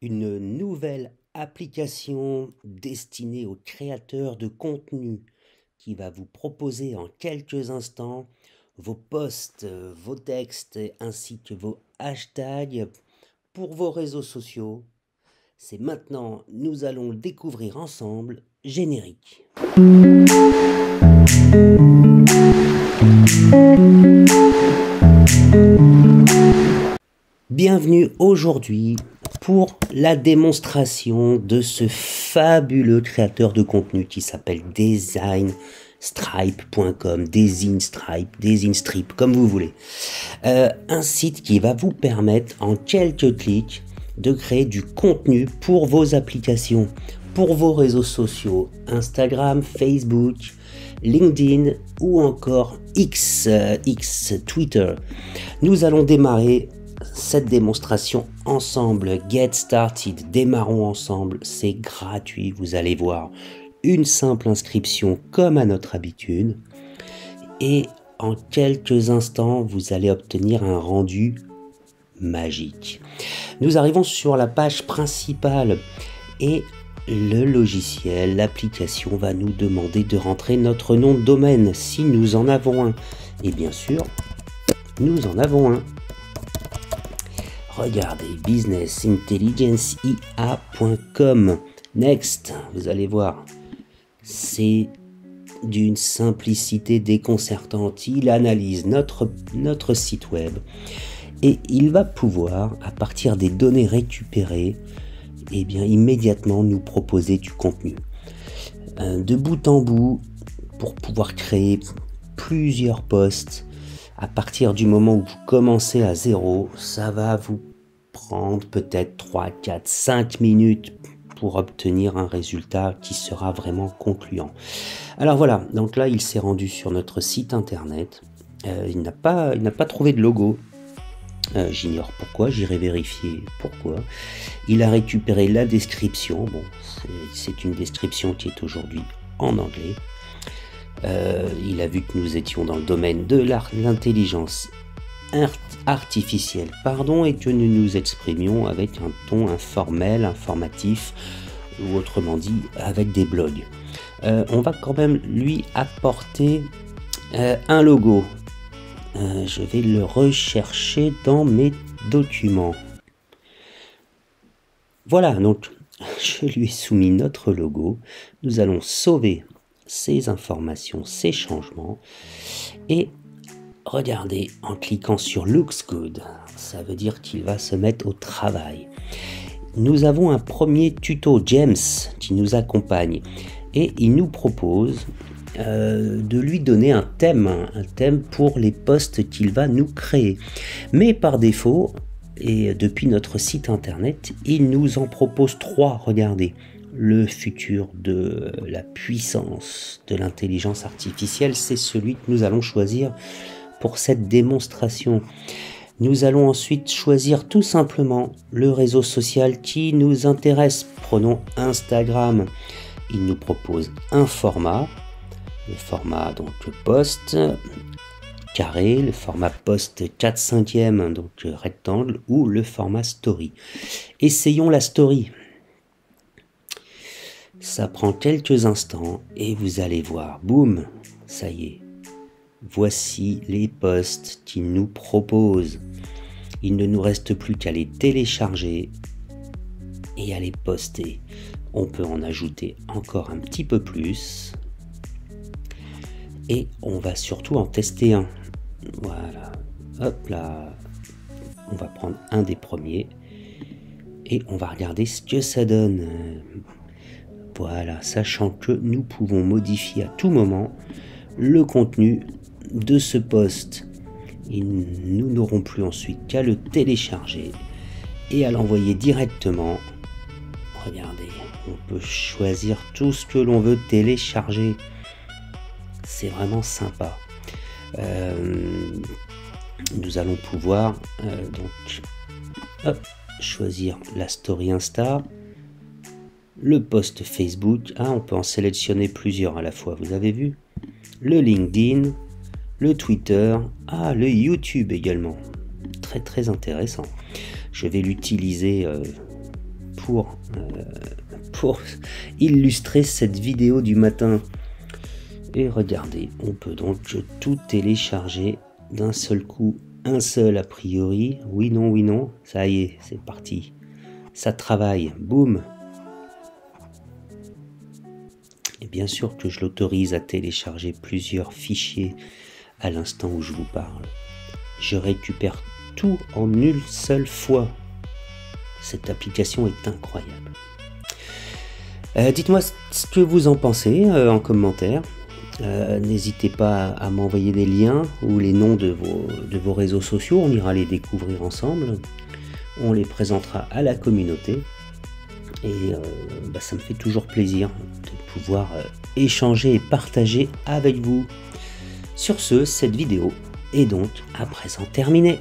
une nouvelle application destinée aux créateurs de contenu qui va vous proposer en quelques instants vos posts, vos textes ainsi que vos hashtags pour vos réseaux sociaux. C'est maintenant, nous allons le découvrir ensemble. Générique. Bienvenue aujourd'hui pour la démonstration de ce fabuleux créateur de contenu qui s'appelle designstripe.com, Design-Stripe, comme vous voulez. Un site qui va vous permettre en quelques clics de créer du contenu pour vos applications, pour vos réseaux sociaux, Instagram, Facebook, LinkedIn ou encore X Twitter. Nous allons démarrer cette démonstration ensemble. Get started, démarrons ensemble, c'est gratuit, vous allez voir. Une simple inscription comme à notre habitude et en quelques instants vous allez obtenir un rendu magique. Nous arrivons sur la page principale et le logiciel, l'application va nous demander de rentrer notre nom de domaine si nous en avons un. Et bien sûr, nous en avons un. Regardez, businessintelligencea.com. Next, vous allez voir, c'est d'une simplicité déconcertante. Il analyse notre site web et il va pouvoir, à partir des données récupérées, eh bien, immédiatement nous proposer du contenu. De bout en bout, pour pouvoir créer plusieurs posts, à partir du moment où vous commencez à zéro, ça va vous prendre peut-être 3, 4, 5 minutes pour obtenir un résultat qui sera vraiment concluant. Alors voilà, donc là il s'est rendu sur notre site internet, il n'a pas trouvé de logo. J'ignore pourquoi, j'irai vérifier pourquoi. Il a récupéré la description, bon, c'est une description qui est aujourd'hui en anglais. Il a vu que nous étions dans le domaine de l'intelligence artificielle, et que nous nous exprimions avec un ton informel, informatif, ou autrement dit, avec des blogs. On va quand même lui apporter un logo. Je vais le rechercher dans mes documents. Voilà, donc je lui ai soumis notre logo. Nous allons sauver ces informations, ces changements. Et regardez, en cliquant sur Looks Good, ça veut dire qu'il va se mettre au travail. Nous avons un premier tuto James qui nous accompagne et il nous propose de lui donner un thème pour les posts qu'il va nous créer. Mais par défaut, et depuis notre site internet, il nous en propose 3, regardez. Le futur de la puissance de l'intelligence artificielle, c'est celui que nous allons choisir pour cette démonstration. Nous allons ensuite choisir tout simplement le réseau social qui nous intéresse. Prenons Instagram. Il nous propose un format. Le format donc post carré, le format post 4/5, donc rectangle, ou le format story. Essayons la story. Ça prend quelques instants et vous allez voir, boum, ça y est. Voici les posts qu'il nous propose. Il ne nous reste plus qu'à les télécharger et à les poster. On peut en ajouter encore un petit peu plus. Et on va surtout en tester un. Voilà. Hop là. On va prendre un des premiers. Et on va regarder ce que ça donne. Voilà. Sachant que nous pouvons modifier à tout moment le contenu de ce post. Et nous n'aurons plus ensuite qu'à le télécharger et à l'envoyer directement. Regardez. On peut choisir tout ce que l'on veut télécharger. C'est vraiment sympa. Nous allons pouvoir choisir la story Insta, le post Facebook. On peut en sélectionner plusieurs à la fois, vous avez vu. Le LinkedIn, le Twitter, le YouTube également. Très très intéressant. Je vais l'utiliser pour illustrer cette vidéo du matin. Et regardez, on peut donc tout télécharger d'un seul coup, un seul a priori. Oui, non, ça y est, c'est parti. Ça travaille, boum. Et bien sûr que je l'autorise à télécharger plusieurs fichiers à l'instant où je vous parle. Je récupère tout en une seule fois. Cette application est incroyable. Dites-moi ce que vous en pensez en commentaire. N'hésitez pas à m'envoyer des liens ou les noms de vos réseaux sociaux. On ira les découvrir ensemble. On les présentera à la communauté. Et ça me fait toujours plaisir de pouvoir échanger et partager avec vous. Sur ce, cette vidéo est donc à présent terminée.